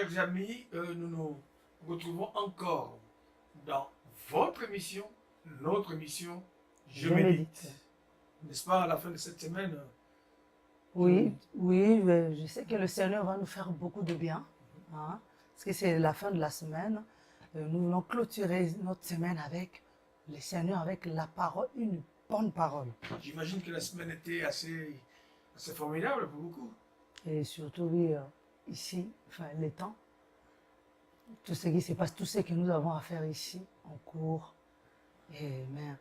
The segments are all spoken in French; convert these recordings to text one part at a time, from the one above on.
Chers amis, nous nous retrouvons encore dans votre émission, notre émission, Je médite. N'est-ce pas, à la fin de cette semaine? Oui, je sais que le Seigneur va nous faire beaucoup de bien, hein, parce que c'est la fin de la semaine. Nous voulons clôturer notre semaine avec le Seigneur, avec la parole, une bonne parole. J'imagine que la semaine était assez formidable pour beaucoup. Et surtout, oui, ici, enfin, les temps, tout ce qui se passe, tout ce que nous avons à faire ici, en cours. Mais il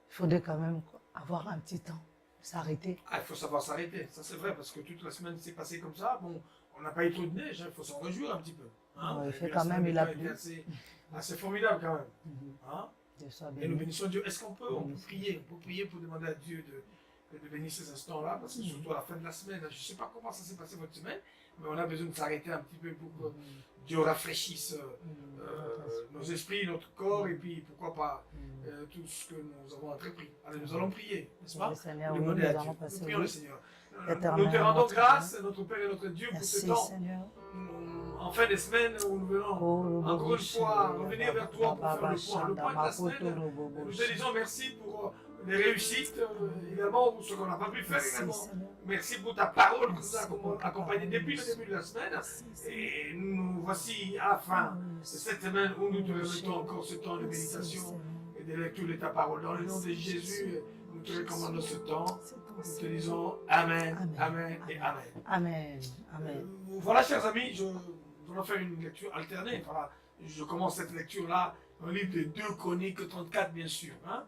faudrait quand même avoir un petit temps, s'arrêter. Ah, il faut savoir s'arrêter, ça c'est vrai, parce que toute la semaine s'est passée comme ça. Bon, on n'a pas eu trop de neige, il faut s'en réjouir un petit peu. Hein? Il fait quand même, il a plu. Assez formidable quand même. Hein? Et nous bénissons Dieu. Est-ce qu'on peut prier? On peut prier pour demander à Dieu de bénir ces instants-là, parce que surtout à la fin de la semaine, je ne sais pas comment ça s'est passé votre semaine, mais on a besoin de s'arrêter un petit peu pour que Dieu rafraîchisse nos esprits, notre corps, et puis pourquoi pas tout ce que nous avons entrepris. Allez, nous allons prier, n'est-ce pas? Seigneur, demander à Dieu. Nous prions le Seigneur. Nous te rendons grâce, notre Père et notre Dieu, pour ce temps. Seigneur. En fin de semaine où nous venons encore une fois revenir vers toi pour faire le point de la semaine. Nous te disons merci pour les réussites, également pour ce qu'on n'a pas pu faire également. Merci pour ta parole qui nous a accompagnés depuis le début de la semaine. Et nous voici à la fin de cette semaine où nous te remettons encore ce temps de méditation et de lecture de ta parole. Dans le nom de Jésus, nous te recommandons ce temps. Nous te disons Amen, Amen et Amen. Amen, Amen. Voilà, chers amis, nous allons faire une lecture alternée. Voilà, je commence cette lecture-là dans le livre de 2 Chroniques 34, bien sûr. Hein?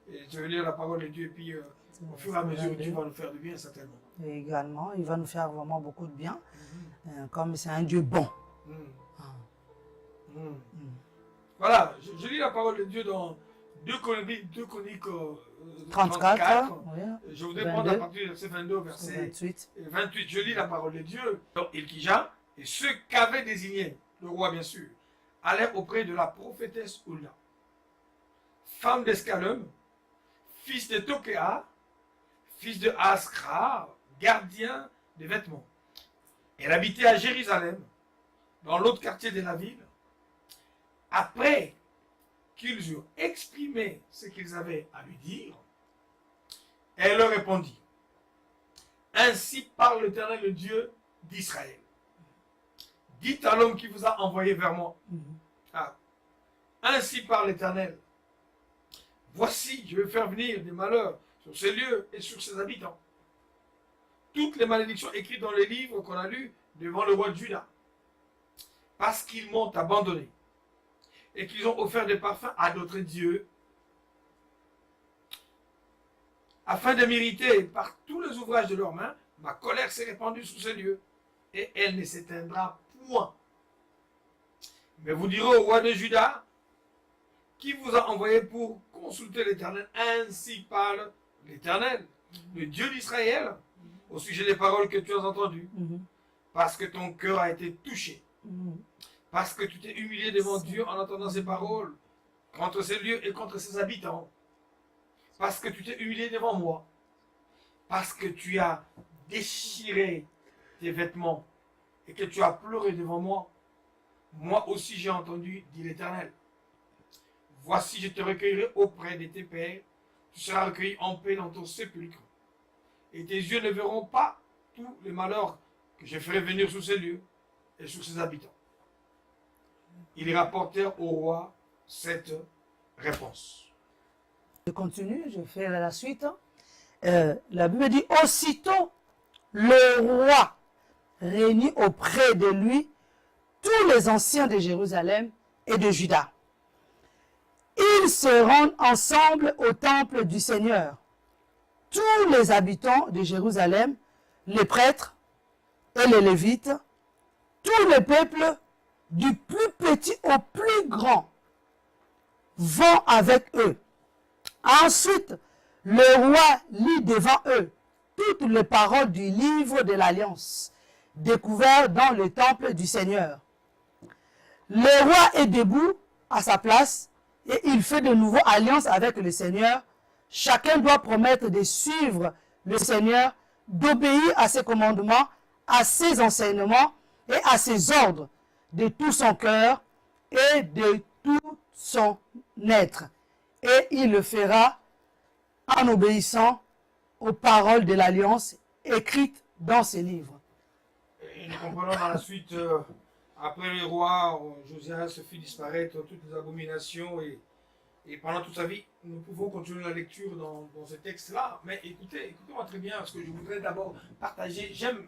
Et je vais lire la parole de Dieu, et puis au fur et à mesure, Dieu va nous faire du bien, certainement. Et également, il va nous faire vraiment beaucoup de bien, comme c'est un Dieu bon. Voilà, je lis la parole de Dieu dans 2 Chroniques 34. Oui, je voudrais prendre à partir du verset 22 au verset 28. Je lis la parole de Dieu. Donc, Ilkija et ceux qu'avait désigné le roi, bien sûr, allèrent auprès de la prophétesse Hulda, femme d'Escalum, fils de Tokéa, fils de Askra, gardien des vêtements. Elle habitait à Jérusalem, dans l'autre quartier de la ville. Après qu'ils eurent exprimé ce qu'ils avaient à lui dire, elle leur répondit: ainsi parle l'Éternel, le Dieu d'Israël. Dites à l'homme qui vous a envoyé vers moi. Ainsi parle l'Éternel. Voici, je vais faire venir des malheurs sur ces lieux et sur ses habitants. Toutes les malédictions écrites dans les livres qu'on a lus devant le roi de Juda, parce qu'ils m'ont abandonné et qu'ils ont offert des parfums à d'autres dieux, afin de m'irriter par tous les ouvrages de leurs mains. Ma colère s'est répandue sur ces lieux, et elle ne s'éteindra point. Mais vous direz au roi de Juda, qui vous a envoyé pour consulter l'Éternel? Ainsi parle l'Éternel, le Dieu d'Israël, au sujet des paroles que tu as entendues, parce que ton cœur a été touché, parce que tu t'es humilié devant Dieu en entendant ces paroles, contre ces lieux et contre ses habitants, parce que tu t'es humilié devant moi, parce que tu as déchiré tes vêtements et que tu as pleuré devant moi. Moi aussi j'ai entendu, dit l'Éternel. Voici, je te recueillerai auprès de tes pères, tu seras recueilli en paix dans ton sépulcre, et tes yeux ne verront pas tous les malheurs que je ferai venir sur ces lieux et sur ses habitants. Ils rapportèrent au roi cette réponse. Je continue, je fais la suite. La Bible dit: aussitôt le roi réunit auprès de lui tous les anciens de Jérusalem et de Juda. Ils se rendent ensemble au temple du Seigneur. Tous les habitants de Jérusalem, les prêtres et les Lévites, tout le peuple, du plus petit au plus grand, vont avec eux. Ensuite, le roi lit devant eux toutes les paroles du livre de l'Alliance, découvert dans le temple du Seigneur. Le roi est debout à sa place et il fait de nouveau alliance avec le Seigneur. Chacun doit promettre de suivre le Seigneur, d'obéir à ses commandements, à ses enseignements et à ses ordres, de tout son cœur et de tout son être. Et il le fera en obéissant aux paroles de l'alliance écrites dans ces livres. Et nous comprenons dans la suite, après le roi, Josias se fit disparaître toutes les abominations et pendant toute sa vie, nous pouvons continuer la lecture dans ce texte-là. Mais écoutez-moi très bien, parce que je voudrais d'abord partager. J'aime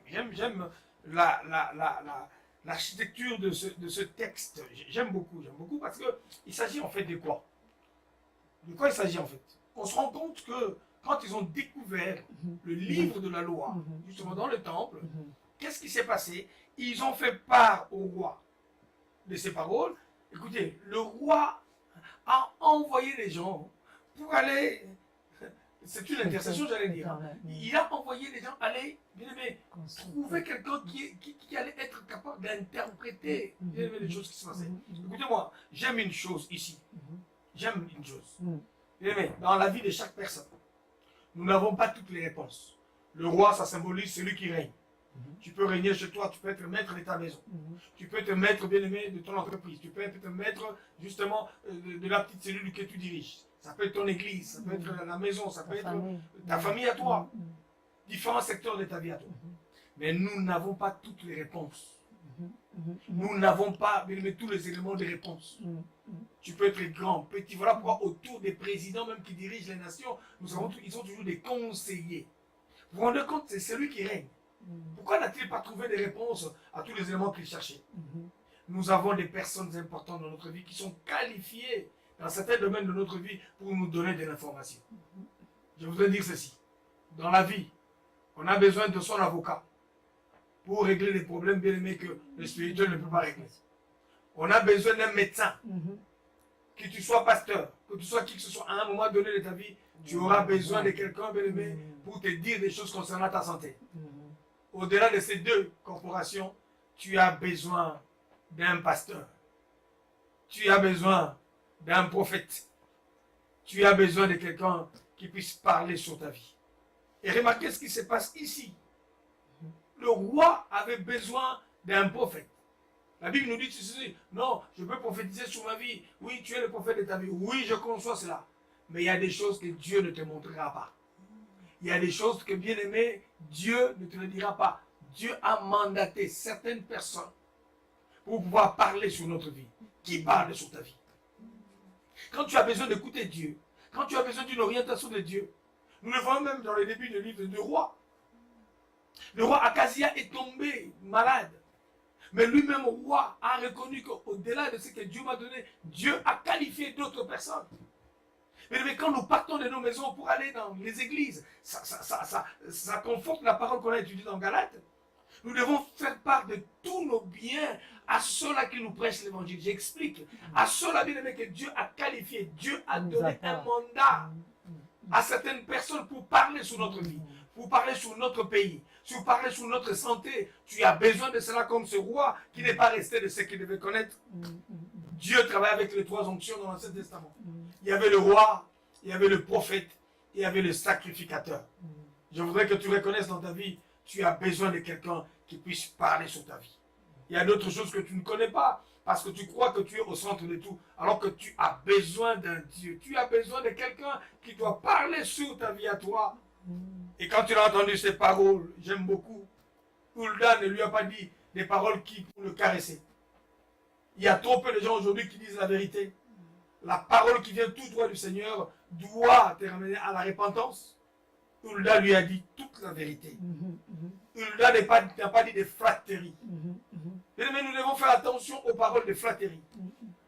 l'architecture de ce texte. J'aime beaucoup parce qu'il s'agit en fait de quoi? De quoi il s'agit en fait? On se rend compte que quand ils ont découvert le livre de la loi, justement dans le temple, qu'est-ce qui s'est passé? Ils ont fait part au roi de ces paroles. Écoutez, le roi a envoyé les gens pour aller, c'est une intercession j'allais dire, il a envoyé les gens aller, bien aimé, trouver quelqu'un qui allait être capable d'interpréter bien aimé, les choses qui se passaient. Écoutez-moi, j'aime une chose ici, j'aime une chose, bien aimé, dans la vie de chaque personne, nous n'avons pas toutes les réponses. Le roi, ça symbolise celui qui règne. Tu peux régner chez toi, tu peux être maître de ta maison. Tu peux être maître bien-aimé de ton entreprise. Tu peux être maître justement de la petite cellule que tu diriges. Ça peut être ton église, ça peut être la maison, ça peut être ta famille à toi. Différents secteurs de ta vie à toi. Mais nous n'avons pas toutes les réponses. Nous n'avons pas bien-aimé tous les éléments de réponse. Tu peux être grand, petit. Voilà pourquoi autour des présidents même qui dirigent les nations, ils ont toujours des conseillers. Vous vous rendez compte, c'est celui qui règne. Pourquoi n'a-t-il pas trouvé des réponses à tous les éléments qu'il cherchait? Nous avons des personnes importantes dans notre vie qui sont qualifiées dans certains domaines de notre vie pour nous donner de l'information. Je voudrais dire ceci. Dans la vie, on a besoin de son avocat pour régler les problèmes bien aimés que le spirituel ne peut pas régler. On a besoin d'un médecin. Que tu sois pasteur, que tu sois qui que ce soit, à un moment donné de ta vie, tu auras besoin de quelqu'un bien aimé pour te dire des choses concernant ta santé. Au-delà de ces deux corporations, tu as besoin d'un pasteur. Tu as besoin d'un prophète. Tu as besoin de quelqu'un qui puisse parler sur ta vie. Et remarquez ce qui se passe ici. Le roi avait besoin d'un prophète. La Bible nous dit ceci, non, je peux prophétiser sur ma vie. Oui, tu es le prophète de ta vie. Oui, je conçois cela. Mais il y a des choses que Dieu ne te montrera pas. Il y a des choses que, bien aimé, Dieu ne te le dira pas. Dieu a mandaté certaines personnes pour pouvoir parler sur notre vie. Qui parle sur ta vie? Quand tu as besoin d'écouter Dieu, quand tu as besoin d'une orientation de Dieu, nous le voyons même dans le début du livre du roi. Le roi Akazia est tombé malade. Mais lui-même, roi, a reconnu qu'au-delà de ce que Dieu m'a donné, Dieu a qualifié d'autres personnes. Mais quand nous partons de nos maisons pour aller dans les églises, ça conforte la parole qu'on a étudiée dans Galates. Nous devons faire part de tous nos biens à ceux-là qui nous prêchent l'évangile. J'explique. À ceux-là, bien aimés, que Dieu a qualifié. Dieu a donné un mandat à certaines personnes pour parler sur notre vie, pour parler sur notre pays, pour parler sur notre santé. Tu as besoin de cela comme ce roi qui n'est pas resté de ce qu'il devait connaître. Dieu travaille avec les trois onctions dans l'Ancien Testament. Il y avait le roi, il y avait le prophète, et il y avait le sacrificateur. Je voudrais que tu reconnaisses dans ta vie, tu as besoin de quelqu'un qui puisse parler sur ta vie. Il y a d'autres choses que tu ne connais pas, parce que tu crois que tu es au centre de tout, alors que tu as besoin d'un Dieu. Tu as besoin de quelqu'un qui doit parler sur ta vie à toi. Et quand tu as entendu ces paroles, j'aime beaucoup, Hulda ne lui a pas dit des paroles qui pour le caresser. Il y a trop peu de gens aujourd'hui qui disent la vérité. La parole qui vient tout droit du Seigneur doit te ramener à la repentance. Hulda lui a dit toute la vérité. Hulda n'a pas dit des flatteries. Mais nous devons faire attention aux paroles de flatterie.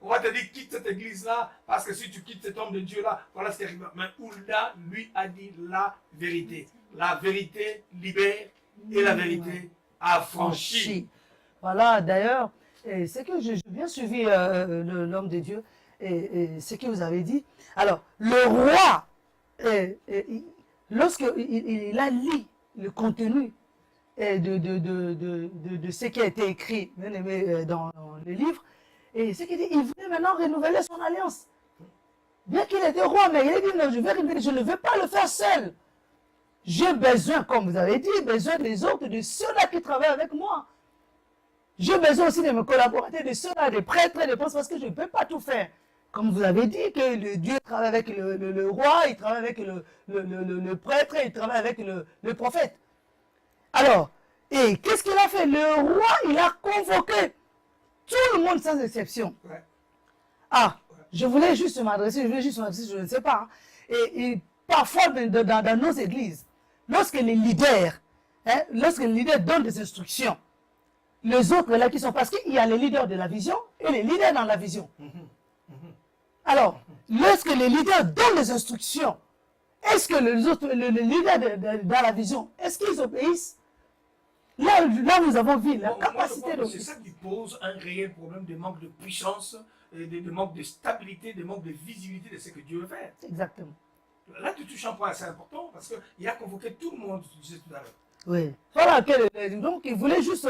On va te dire quitte cette église-là, parce que si tu quittes cet homme de Dieu-là, voilà ce qui arrive. Mais Hulda lui a dit la vérité. La vérité libère et la vérité affranchit. Voilà, d'ailleurs, c'est que j'ai bien suivi l'homme de Dieu et ce que vous avez dit. Alors, le roi, lorsqu'il a lu le contenu de ce qui a été écrit dans le livre, et ce qu'il dit, il voulait maintenant renouveler son alliance. Bien qu'il était roi, mais il a dit, non, je ne veux pas le faire seul. J'ai besoin, comme vous avez dit, besoin des autres, de ceux-là qui travaillent avec moi. J'ai besoin aussi de mes collaborateurs, de ceux-là, des prêtres, des princes, parce que je ne peux pas tout faire. Comme vous avez dit, que le Dieu travaille avec le roi, il travaille avec le prêtre, il travaille avec le prophète. Alors, et qu'est-ce qu'il a fait? Le roi, il a convoqué tout le monde sans exception. Ouais. Ah, je voulais juste m'adresser, je ne sais pas. Hein. Et parfois, dans nos églises, lorsque les leaders donnent des instructions, les autres là qui sont, parce qu'il y a les leaders de la vision et les leaders dans la vision. Alors, lorsque les leaders donnent des instructions, est-ce que les autres, les leaders dans la vision, est-ce qu'ils obéissent? Là, nous avons vu la capacité de... C'est ça qui pose un réel problème de manque de puissance, de manque de stabilité, de manque de visibilité de ce que Dieu veut faire. Exactement. Là, tu touches un point assez important parce qu'il a convoqué tout le monde, tu disais tout à l'heure. Oui. Voilà, donc il voulait juste,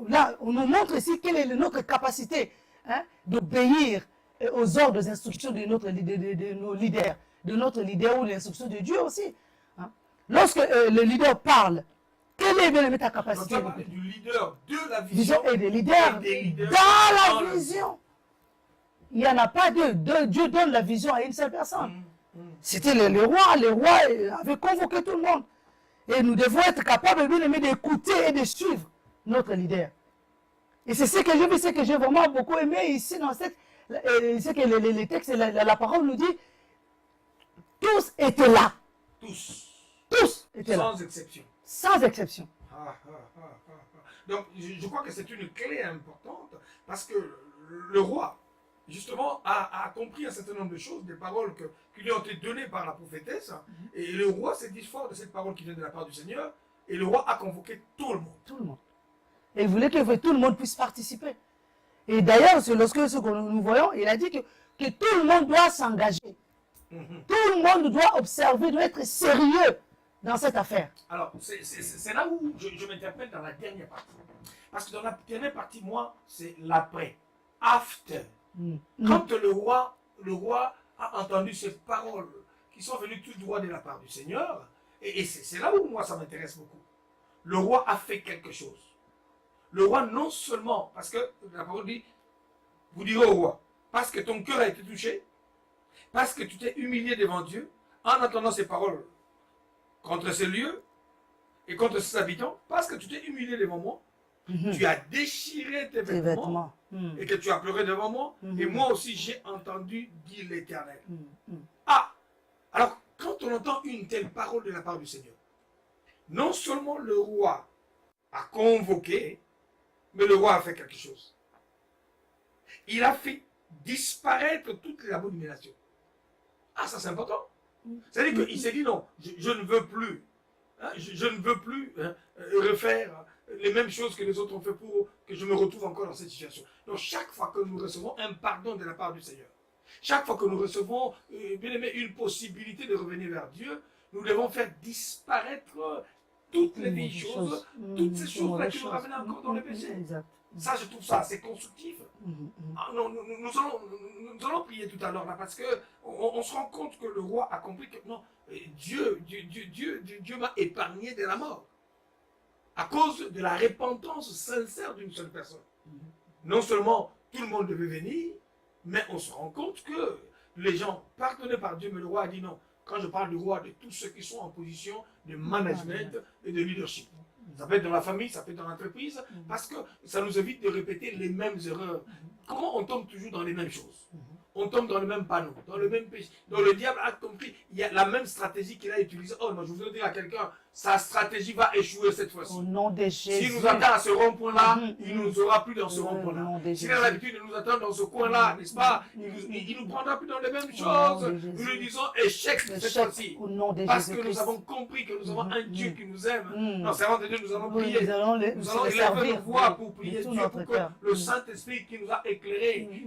là, on nous montre ici quelle est notre capacité hein, d'obéir aux ordres, aux instructions de nos leaders, de notre leader ou les instructions de Dieu aussi. Hein. Lorsque le leader parle, quelle est bien ta capacité? Donc, tu as parlé du leader de la vision et des leaders dans la vision. Il n'y en a pas deux. Dieu donne la vision à une seule personne. C'était le roi. Le roi avait convoqué tout le monde. Et nous devons être capables, bien aimé, d'écouter et de suivre notre leader. Et c'est ce que j'ai vu, c'est que j'ai vraiment beaucoup aimé ici dans cette... C'est que les textes, la parole nous dit, tous étaient là. Tous étaient là. Sans exception. Sans exception. Donc, je crois que c'est une clé importante parce que le roi, justement, a compris un certain nombre de choses, des paroles qui lui ont été données par la prophétesse. Et le roi s'est dit fort de cette parole qui vient de la part du Seigneur. Et le roi a convoqué tout le monde. Tout le monde. Et il voulait que tout le monde puisse participer. Et d'ailleurs, lorsque ce que nous voyons, il a dit que tout le monde doit s'engager. Tout le monde doit observer, doit être sérieux dans cette affaire. Alors, c'est là où je m'interpelle dans la dernière partie. Parce que dans la dernière partie, moi, c'est l'après. After. Quand le roi a entendu ces paroles qui sont venues tout droit de la part du Seigneur, et c'est là où moi ça m'intéresse beaucoup. Le roi a fait quelque chose. Le roi non seulement, parce que la parole dit, vous direz au roi, parce que ton cœur a été touché, parce que tu t'es humilié devant Dieu, en entendant ces paroles contre ces lieux et contre ses habitants, parce que tu t'es humilié devant moi, tu as déchiré tes vêtements. Et que tu as pleuré devant moi, et moi aussi j'ai entendu, dit l'Éternel. Ah, alors quand on entend une telle parole de la part du Seigneur, non seulement le roi a convoqué, mais le roi a fait quelque chose. Il a fait disparaître toutes les abominations. Ah, ça c'est important. C'est-à-dire qu'il s'est dit non, je ne veux plus, hein, je ne veux plus refaire les mêmes choses que les autres ont fait pour que je me retrouve encore dans cette situation. Donc chaque fois que nous recevons un pardon de la part du Seigneur, chaque fois que nous recevons bien aimé, une possibilité de revenir vers Dieu, nous devons faire disparaître toutes les vieilles choses, toutes ces choses-là qui nous ramènent encore dans le péché. Ça, je trouve ça assez constructif. Ah, non, nous allons prier tout à l'heure là parce qu'on se rend compte que le roi a compris que non, Dieu m'a épargné de la mort. À cause de la repentance sincère d'une seule personne. Non seulement tout le monde devait venir, mais on se rend compte que les gens pardonnés par Dieu, mais le roi a dit non. Quand je parle du roi, de tous ceux qui sont en position de management et de leadership. Ça peut être dans la famille, ça peut être dans l'entreprise, parce que ça nous évite de répéter les mêmes erreurs. Comment on tombe toujours dans les mêmes choses? On tombe dans le même panneau, dans le même péché. Donc le diable a compris, il y a la même stratégie qu'il a utilisée. Oh non, je voudrais dire à quelqu'un, sa stratégie va échouer cette fois-ci. Au nom de Jésus. S'il nous attend à ce rond-point-là, il ne nous aura plus dans ce rond-point-là. S'il a l'habitude de nous attendre dans ce coin-là, n'est-ce pas, il nous prendra plus dans les mêmes choses. Nous lui disons échec cette fois-ci. Parce que nous avons compris que nous avons un Dieu qui nous aime. Non, servant de Dieu, nous allons prier. Nous allons élever nos voix pour prier Dieu, pour que le Saint-Esprit qui nous a éclairés,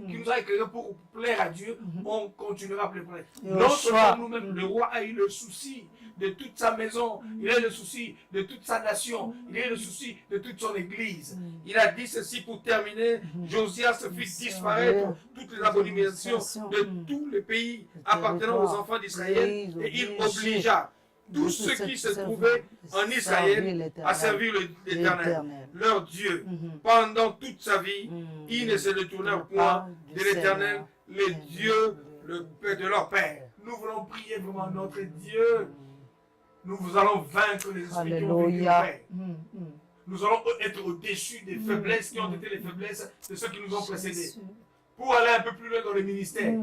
pour plaire à Dieu, on continuera à pleurer. Non seulement nous-mêmes, le roi a eu le souci de toute sa maison, il a eu le souci de toute sa nation, il a eu le souci de toute son église. Il a dit ceci pour terminer, Josias fit disparaître toutes les abominations de tous les pays appartenant aux enfants d'Israël et il obligea tous ceux qui se trouvaient en Israël à servir l'Éternel, leur Dieu. Pendant toute sa vie, ils ne se détournèrent point de l'Éternel, le Dieu de leur Père. Nous voulons prier vraiment notre Dieu. Nous allons vaincre les esprits qui ont vécu nos pères. Nous allons être au-dessus des faiblesses qui ont été les faiblesses de ceux qui nous ont précédés. Pour aller un peu plus loin dans le ministère.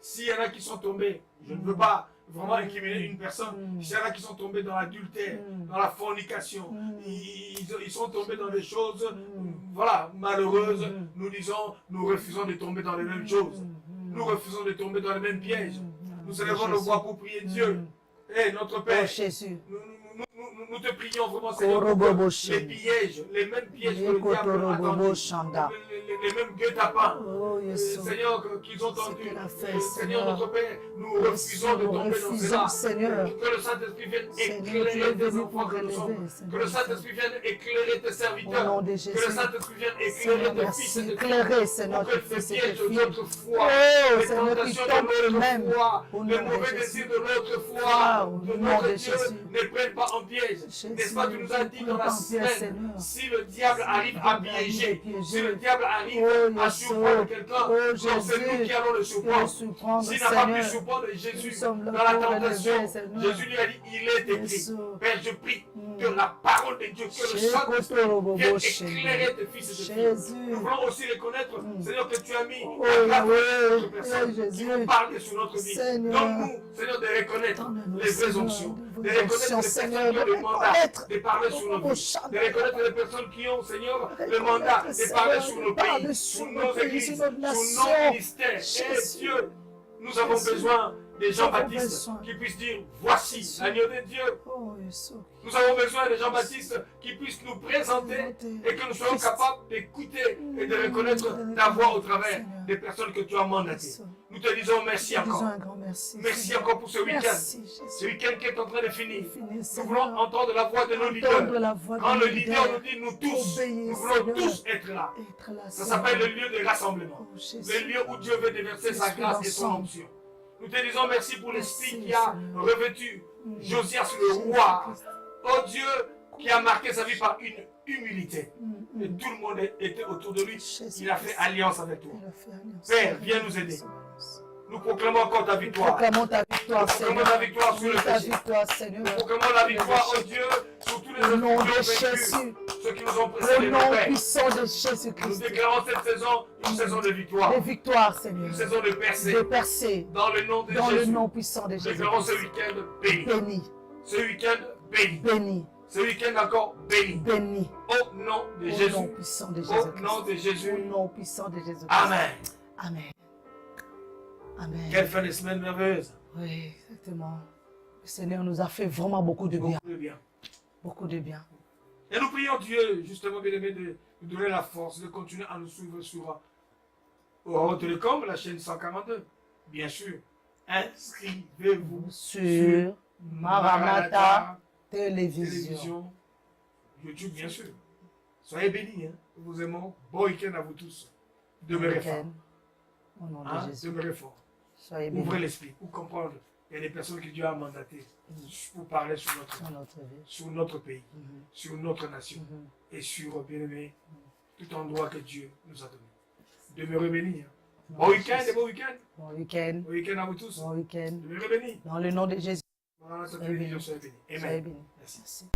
S'il y en a qui sont tombés, je ne veux pas vraiment incriminer une personne. S'il y en a qui sont tombés dans l'adultère, dans la fornication, ils sont tombés dans des choses, voilà, malheureuses. Nous disons, nous refusons de tomber dans les mêmes choses. Nous refusons de tomber dans les mêmes pièges. Nous élevons nos voix pour prier Dieu. Et notre Père, nous te prions vraiment, Seigneur, pour les pièges, les mêmes pièges que le diable a tendus, les mêmes guet-apens, Seigneur, qu'ils ont tendus. Seigneur, notre Père, nous refusons de tomber dans cela. Que le Saint-Esprit vienne éclairer tes enfants que nous sommes. Que le Saint-Esprit vienne éclairer tes serviteurs. Que le Saint-Esprit vienne éclairer tes fils et tes filles. Pour que les pièges de notre foi, les tentations de notre foi, les mauvais désirs de notre foi, de notre Dieu, ne prennent pas en piège. N'est-ce pas, tu nous as dit dans la semaine, si le diable arrive à piéger, si le diable arrive à surprendre quelqu'un, c'est nous qui allons le surprendre. S'il n'a pas pu surprendre Jésus dans la tentation, Jésus lui a dit, il est écrit. Père, je prie que la parole de Dieu, que le Saint-Esprit vienne éclairer tes fils et tes filles. Nous voulons aussi reconnaître, Seigneur, que tu as mis la grâce de notre personne qui vont parler sur notre vie. Donne-nous, Seigneur, de reconnaître les vraies onctions, de reconnaître les personnes qui ont le mandat de parler sur nos vies, de reconnaître les personnes qui ont, Seigneur, le mandat de parler sur nos pays, sur nos églises, sur nos ministères. Et Dieu, nous avons besoin des Jean-Baptiste qui puissent dire, voici l'agneau de Dieu. Nous avons besoin des Jean-Baptiste qui puissent nous présenter et que nous soyons capables d'écouter et de reconnaître ta voix au travers des personnes que tu as mandatées. Nous te disons merci encore. Merci encore pour ce week-end. Ce week-end qui est en train de finir. Nous voulons entendre la voix de nos leaders. Quand le leader nous dit nous tous, nous voulons tous être là. Ça s'appelle le lieu de rassemblement. Le lieu où Dieu veut déverser sa grâce et son onction. Nous te disons merci pour l'esprit qui a revêtu Josias le roi. Oh Dieu, qui a marqué sa vie par une humilité. Et tout le monde était autour de lui. Il a fait alliance avec toi. Père, viens nous aider. Nous proclamons encore ta victoire. Nous proclamons ta victoire sur le péché. Nous proclamons la victoire, oh Dieu, sur tous les autres qui ont vécu, ceux qui nous ont précédés, nos pères. Nous déclarons cette saison une saison de victoire. Une saison de percée. Dans le nom de Jésus. Nous déclarons ce week-end béni. Ce week-end béni. Ce week-end encore béni. Au nom de Jésus. Au nom de Jésus. Amen. Amen. Amen. Quelle fin de semaine merveilleuse. Oui, exactement. Le Seigneur nous a fait vraiment beaucoup de bien. Beaucoup de bien. Beaucoup de bien. Et nous prions Dieu, justement, bien aimé, de nous donner la force de continuer à nous suivre sur Oro Télécom, la chaîne 142. Bien sûr, inscrivez-vous sur Maranatha Télévision. YouTube, bien sûr. Soyez bénis. Nous vous aimons. Bon week-end à vous tous. Demeurez forts. Au nom de Jésus. Demeurez forts. Soyez bénis. Ouvrez l'esprit pour comprendre. Il y a des personnes que Dieu a mandatées pour parler sur notre pays, sur notre nation et sur, bien aimé, tout endroit que Dieu nous a donné. Demeurez bénis. Bon week-end et bon week-end. Bon week-end. Bon week-end à vous tous. Bon week-end. Demeurez bénis. Dans le nom de Jésus. Dans cette télévision, soyez bénis. Amen. Soyez bénis. Merci.